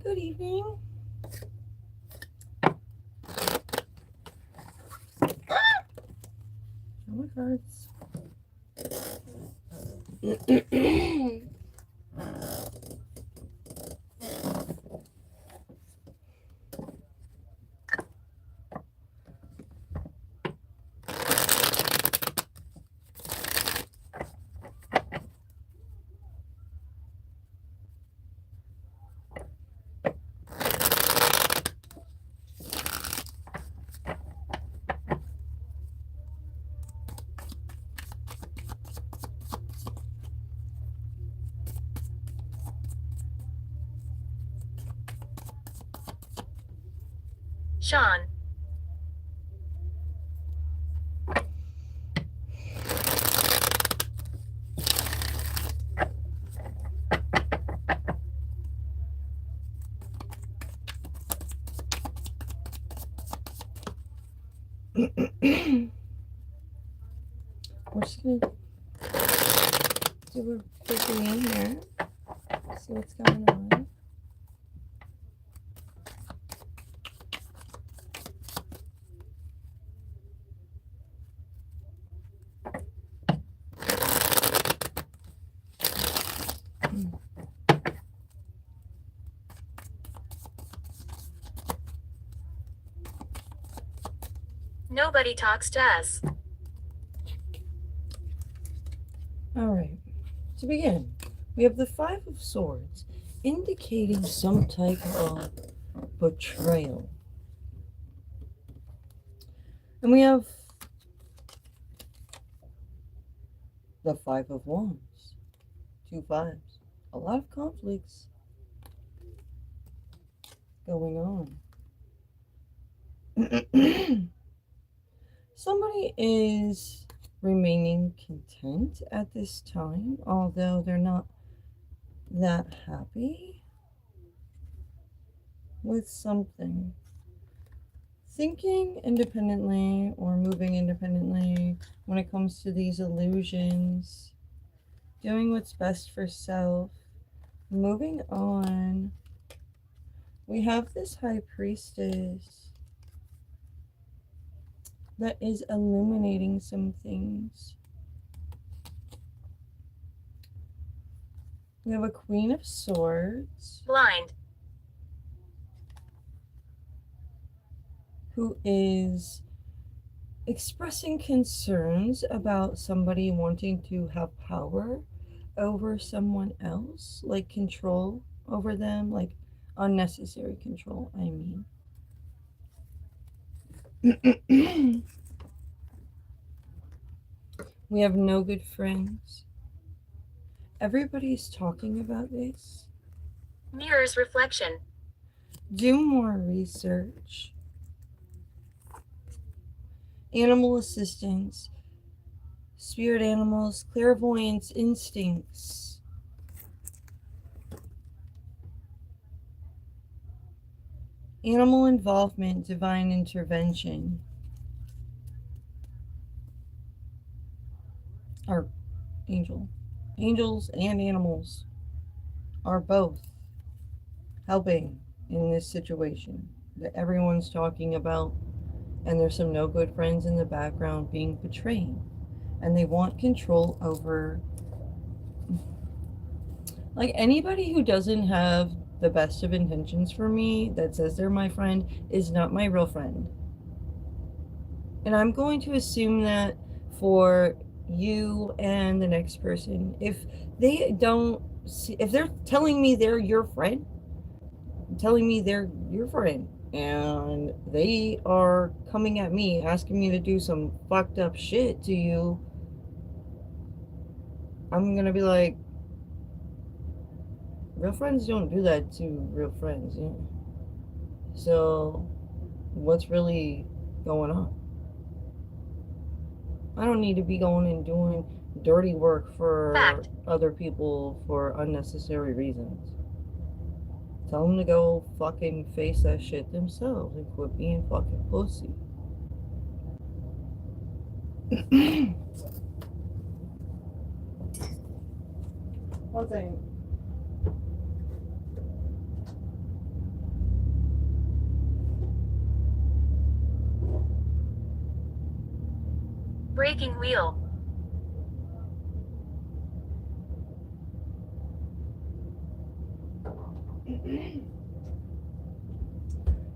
Good evening. Oh my cards. Sean. We're just gonna do a quick reading here. See what's going on. Nobody talks to us. Alright. To begin, we have the Five of Swords, indicating some type of betrayal. And we have the Five of Wands, two fives. A lot of conflicts going on. Somebody is remaining content at this time, although they're not that happy with something. Thinking independently or moving independently when it comes to these illusions, doing what's best for self, moving on. We have this High Priestess that is illuminating some things. We have a Queen of Swords. Blind. Who is expressing concerns about somebody wanting to have power over someone else, like control over them, like unnecessary control, I mean. We have no good friends. Everybody's talking about this. Mirror's reflection. Do more research. Animal assistance, spirit animals, clairvoyance, instincts. Animal involvement, divine intervention. Or angel. Angels and animals are both helping in this situation that everyone's talking about. And there's some no good friends in the background being betrayed. And they want control over. Like anybody who doesn't have the best of intentions for me, that says they're my friend, is not my real friend. And I'm going to assume that for you and the next person. If they don't see, if they're telling me they're your friend, telling me they're your friend, and they are coming at me asking me to do some fucked up shit to you, I'm gonna be like, real friends don't do that to real friends, yeah. So what's really going on? I don't need to be going and doing dirty work for Fact. other people for unnecessary reasons. Tell them to go fucking face that shit themselves and quit being fucking pussy. One thing. Breaking wheel.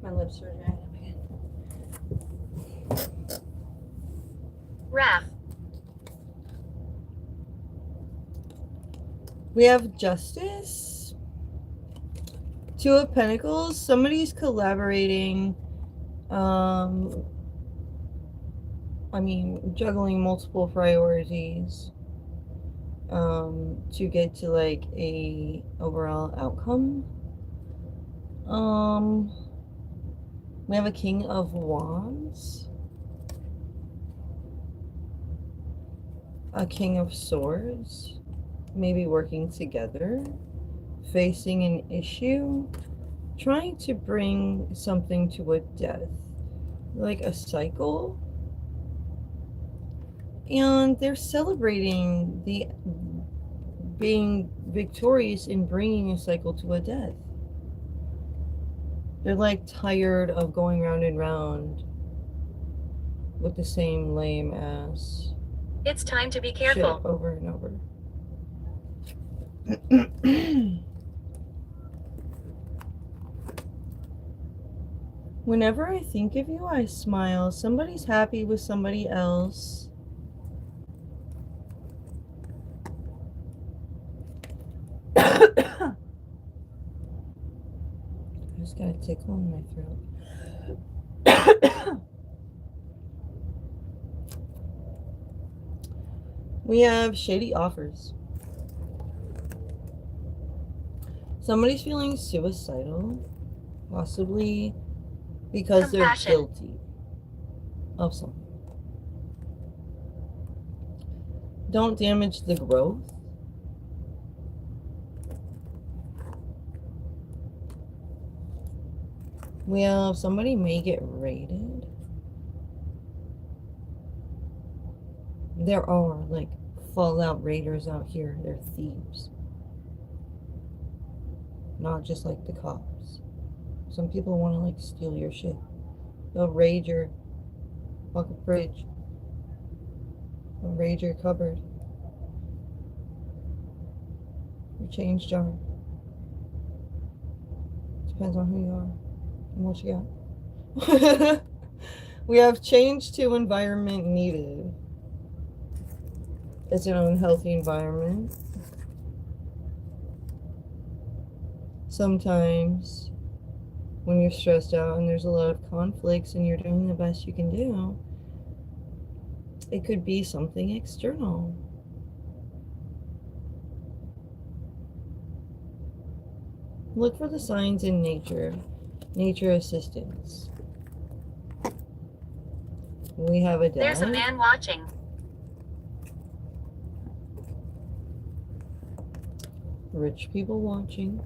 My lips are drying up again. Wrath. We have Justice. Two of Pentacles. Somebody's collaborating. Juggling multiple priorities to get to like a overall outcome. We have a King of Wands, a King of Swords, maybe working together, facing an issue, trying to bring something to a death, like a cycle. And they're celebrating the being victorious in bringing a cycle to a death. They're like tired of going round and round with the same lame ass It's time to be careful. shit over and over. Whenever I think of you, I smile. Somebody's happy with somebody else. I just got a tickle in my throat. We have shady offers. Somebody's feeling suicidal, possibly because Compassion. they're guilty of something. Don't damage the growth. We have somebody may get raided. There are like Fallout raiders out here. They're thieves. Not just like the cops. Some people want to like steal your shit. They'll raid your fucking fridge. They'll raid your cupboard. Your change jar. Depends on who you are and what you got. We have change to environment needed. It's an unhealthy environment. Sometimes when you're stressed out and there's a lot of conflicts and you're doing the best you can do, it could be something external. Look for the signs in nature. Nature assistance. We have a dad. There's a man watching. Rich people watching.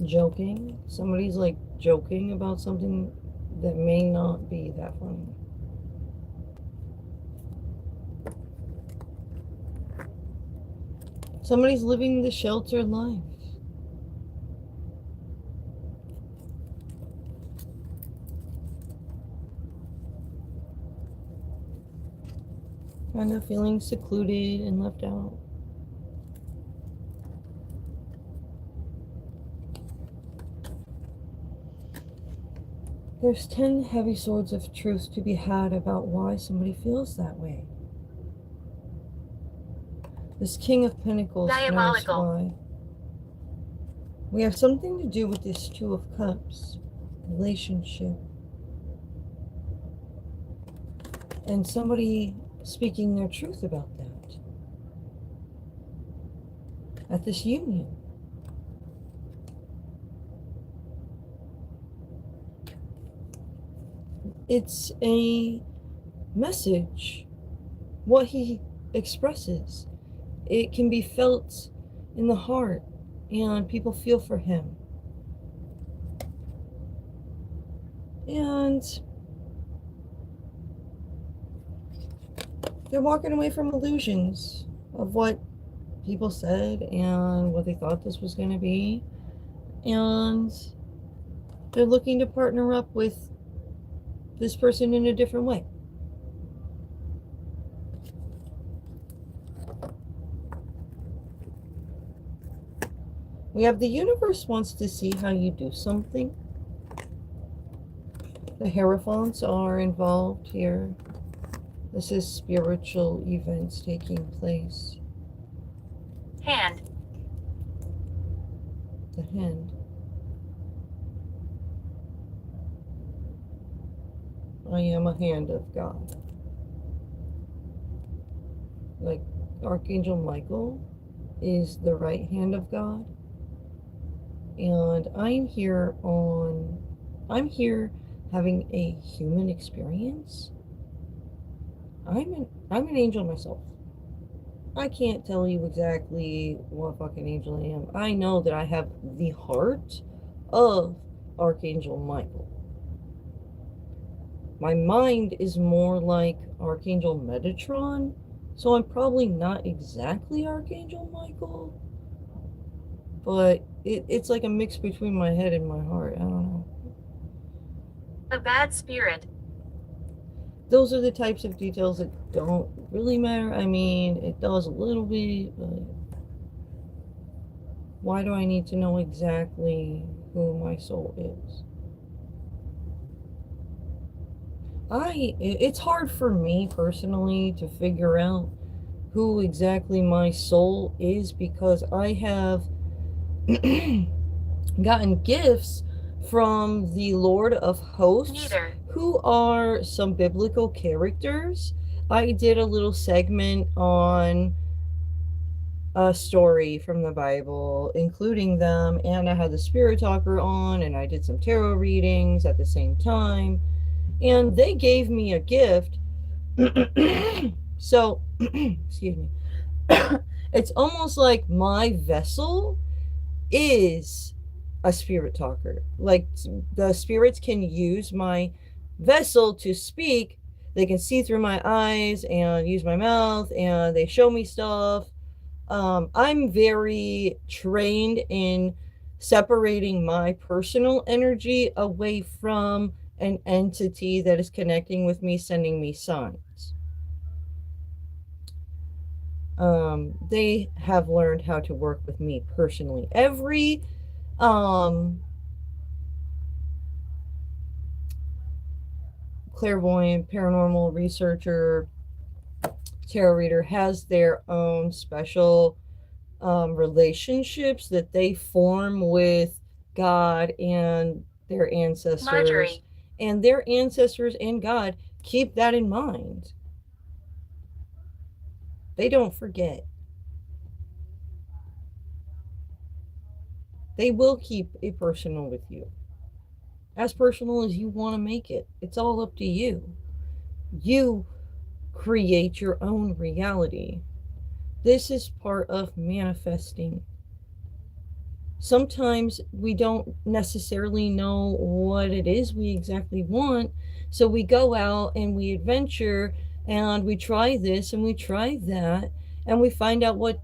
Joking. Somebody's like joking about something that may not be that funny. Somebody's living the sheltered life. Kind of feeling secluded and left out. There's 10 heavy swords of truth to be had about why somebody feels that way. This King of Pentacles knows Diabolical. why. We have something to do with this Two of Cups. Relationship. And somebody speaking their truth about that. At this union. It's a message. What he expresses. It can be felt in the heart. And people feel for him. And they're walking away from illusions of what people said and what they thought this was going to be. And they're looking to partner up with this person in a different way. We have the universe wants to see how you do something. The Hierophants are involved here. This is spiritual events taking place. Hand. The hand. I am a hand of God. Like Archangel Michael is the right hand of God. And I'm here having a human experience. I'm an angel myself. I can't tell you exactly what fucking angel I am. I know that I have the heart of Archangel Michael. My mind is more like Archangel Metatron, so I'm probably not exactly Archangel Michael, but it's like a mix between my head and my heart. I don't know. A bad spirit. Those are the types of details that don't really matter. I mean, it does a little bit, but why do I need to know exactly who my soul is? It's hard for me personally to figure out who exactly my soul is, because I have gotten gifts from the Lord of Hosts, Neither. who are some biblical characters. I did a little segment on a story from the Bible, including them, and I had the Spirit Talker on, and I did some tarot readings at the same time, and they gave me a gift. So, excuse me. It's almost like my vessel is a spirit talker. Like the spirits can use my vessel to speak. They can see through my eyes and use my mouth, and they show me stuff. I'm very trained in separating my personal energy away from an entity that is connecting with me, sending me signs. They have learned how to work with me personally. Every clairvoyant, paranormal researcher, tarot reader has their own special relationships that they form with God and their ancestors. Marjorie. And their ancestors and God keep that in mind. They don't forget. They will keep it personal with you. As personal as you want to make it. It's all up to you. You create your own reality. This is part of manifesting. Sometimes we don't necessarily know what it is we exactly want, so we go out and we adventure and we try this and we try that, and we find out what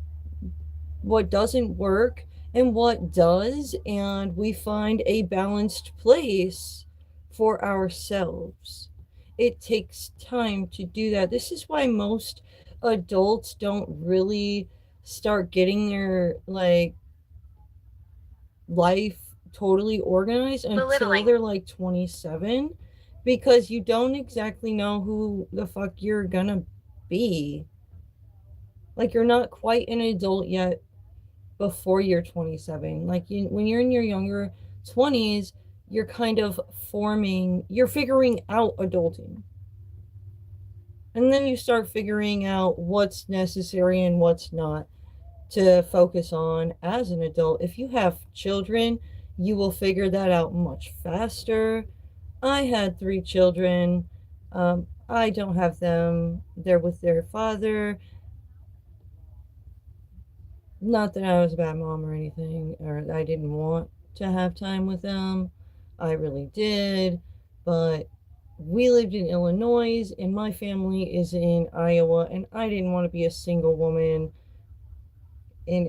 doesn't work and what does, and we find a balanced place for ourselves. It takes time to do that. This is why most adults don't really start getting their life totally organized until Belittling. they're like 27, because you don't exactly know who the fuck you're gonna be. Like, you're not quite an adult yet before you're 27. Like, when you're in your younger 20s, you're kind of you're figuring out adulting. And then you start figuring out what's necessary and what's not to focus on as an adult. If you have children, you will figure that out much faster. I had 3 children. I don't have them. They're with their father. Not that I was a bad mom or anything, or I didn't want to have time with them. I really did. But we lived in Illinois, and my family is in Iowa, and I didn't want to be a single woman in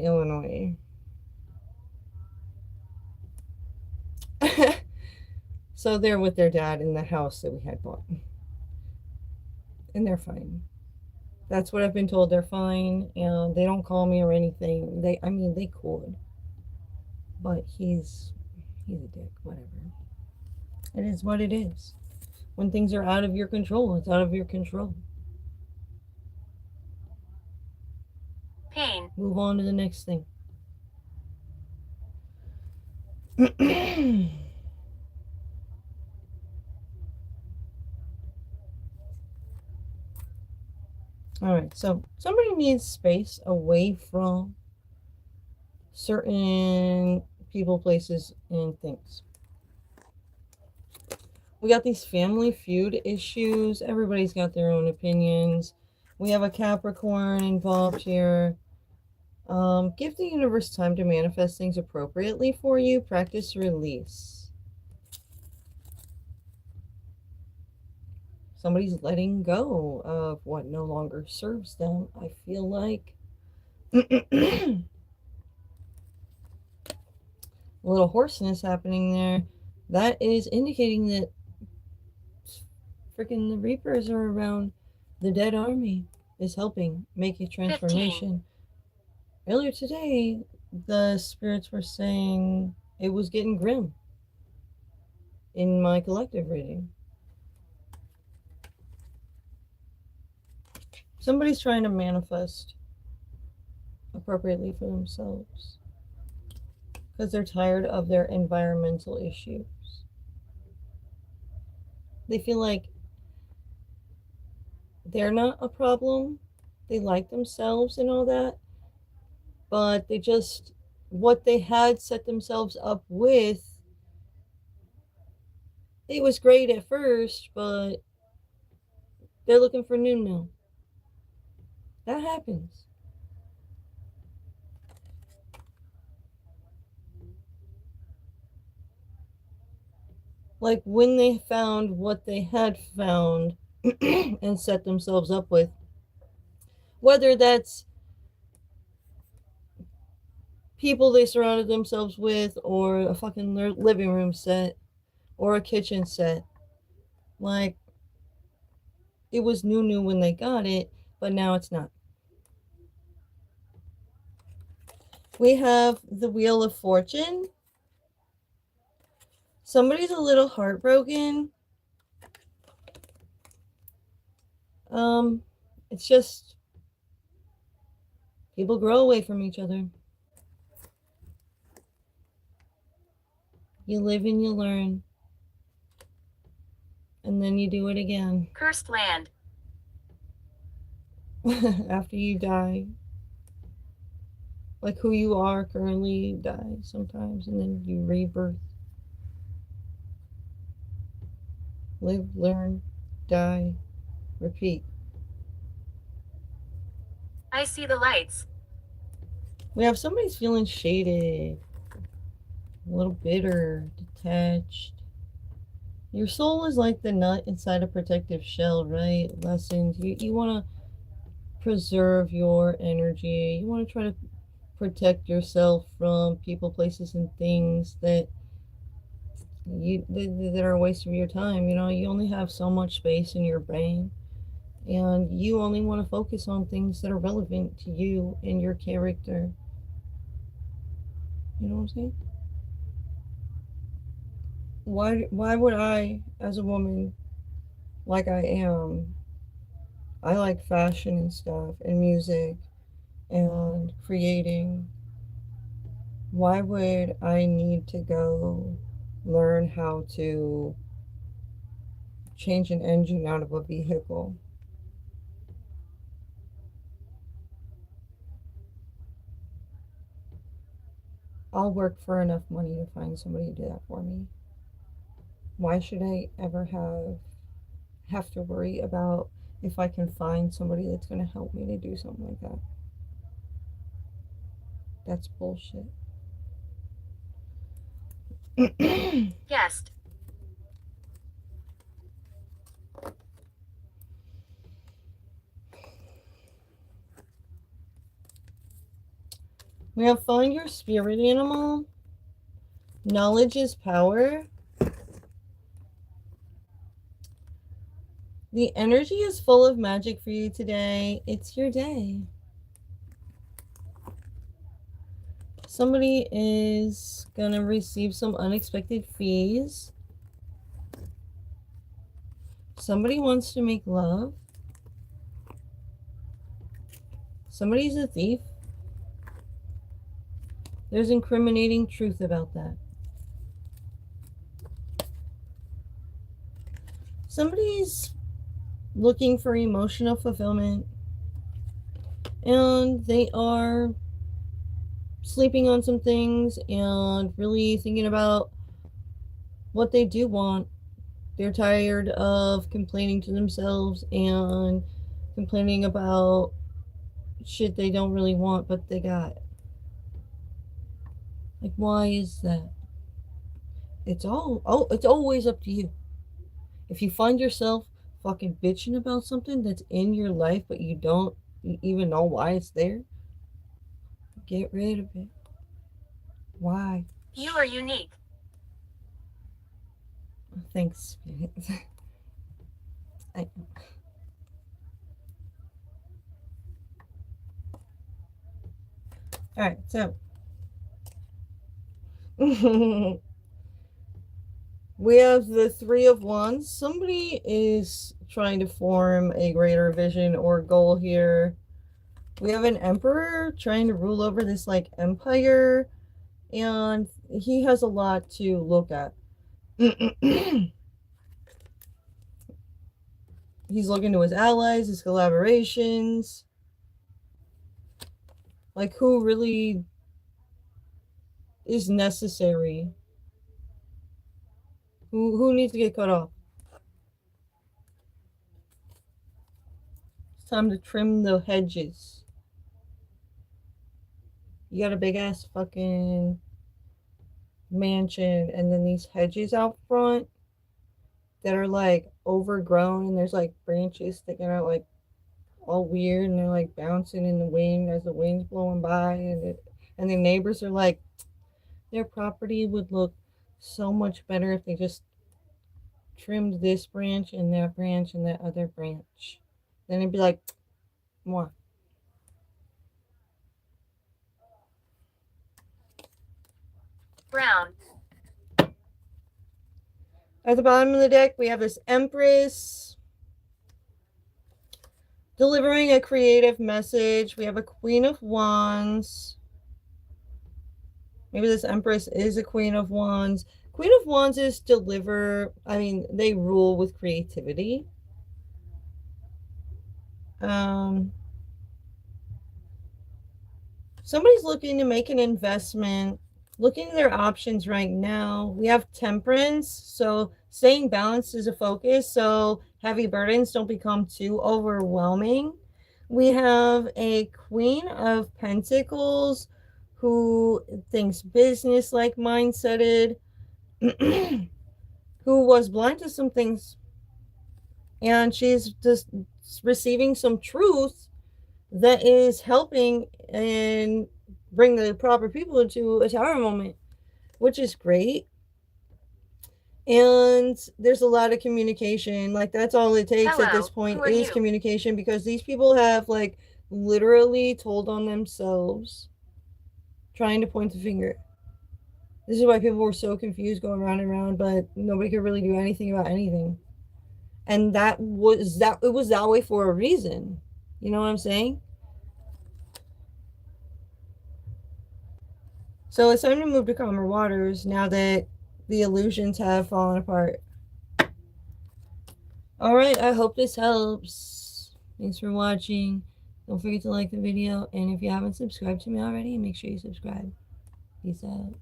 So they're with their dad in the house that we had bought. And they're fine. That's what I've been told. They're fine, and they don't call me or anything. I mean, they could, but he's a dick. Whatever. It is what it is. When things are out of your control, it's out of your control. Pain. Move on to the next thing. All right, so somebody needs space away from certain people, places, and things. We got these family feud issues. Everybody's got their own opinions. We have a Capricorn involved here. Give the universe time to manifest things appropriately for you. Practice release. Somebody's letting go of what no longer serves them, I feel like. A little hoarseness happening there. That is indicating that freaking the Reapers are around. The dead army is helping make a transformation. 15. Earlier today, the spirits were saying it was getting grim in my collective reading. Somebody's trying to manifest appropriately for themselves because they're tired of their environmental issues. They feel like they're not a problem. They like themselves and all that, but they just, what they had set themselves up with, it was great at first, but they're looking for new now. That happens. Like when they found what they had found and set themselves up with, whether that's people they surrounded themselves with or a fucking living room set or a kitchen set, like it was new when they got it, but now it's not. We have the Wheel of Fortune. Somebody's a little heartbroken. It's just people grow away from each other. You live and you learn. And then you do it again. Cursed land. After you die. Like who you are currently dies sometimes, and then you rebirth. Live, learn, die, repeat. I see the lights. We have somebody's feeling shaded, a little bitter, detached. Your soul is like the nut inside a protective shell, right? Lessons. You want to preserve your energy. You want to try to protect yourself from people, places, and things that are a waste of your time. You know, you only have so much space in your brain, and you only want to focus on things that are relevant to you and your character. You know what I'm saying? Why would I, as a woman, like I am, I like fashion and stuff and music and creating. Why would I need to go learn how to change an engine out of a vehicle? I'll work for enough money to find somebody to do that for me. Why should I ever have to worry about if I can find somebody that's going to help me to do something like that? That's bullshit. Guest. We have find your spirit animal. Knowledge is power. The energy is full of magic for you today. It's your day. Somebody is gonna receive some unexpected fees. Somebody wants to make love. Somebody's a thief. There's incriminating truth about that. Somebody's looking for emotional fulfillment, and they are sleeping on some things and really thinking about what they do want. They're tired of complaining to themselves and complaining about shit they don't really want, but they got. Like, why is that? It's always up to you. If you find yourself fucking bitching about something that's in your life, but you don't even know why it's there, get rid of it. Why? You are unique. Thanks, Spirit. Alright, so we have the Three of Wands. Somebody is trying to form a greater vision or goal here. We have an Emperor trying to rule over this like empire, and he has a lot to look at. He's looking to his allies, his collaborations, like who really is necessary, who needs to get cut off. It's time to trim the hedges. You got a big ass fucking mansion, and then these hedges out front that are like overgrown, and there's like branches sticking out like all weird, and they're like bouncing in the wind as the wind's blowing by, and the neighbors are like, their property would look so much better if they just trimmed this branch and that branch and that other branch. Then it'd be like, more. Brown. At the bottom of the deck, we have this Empress delivering a creative message. We have a Queen of Wands. Maybe this Empress is a Queen of Wands. Queen of Wands is they rule with creativity. Somebody's looking to make an investment, looking at their options right now. We have Temperance, so staying balanced is a focus, so heavy burdens don't become too overwhelming. We have a Queen of Pentacles who thinks business like mindseted, who was blind to some things, and she's just receiving some truth that is helping and bring the proper people into a tower moment, which is great. And there's a lot of communication. Like, that's all it takes at this point is communication, because these people have like literally told on themselves, trying to point the finger. This is why people were so confused going around and around, but nobody could really do anything about anything. And it was that way for a reason. You know what I'm saying? So it's time to move to calmer waters now that the illusions have fallen apart. Alright, I hope this helps. Thanks for watching. Don't forget to like the video, and if you haven't subscribed to me already, make sure you subscribe. Peace out.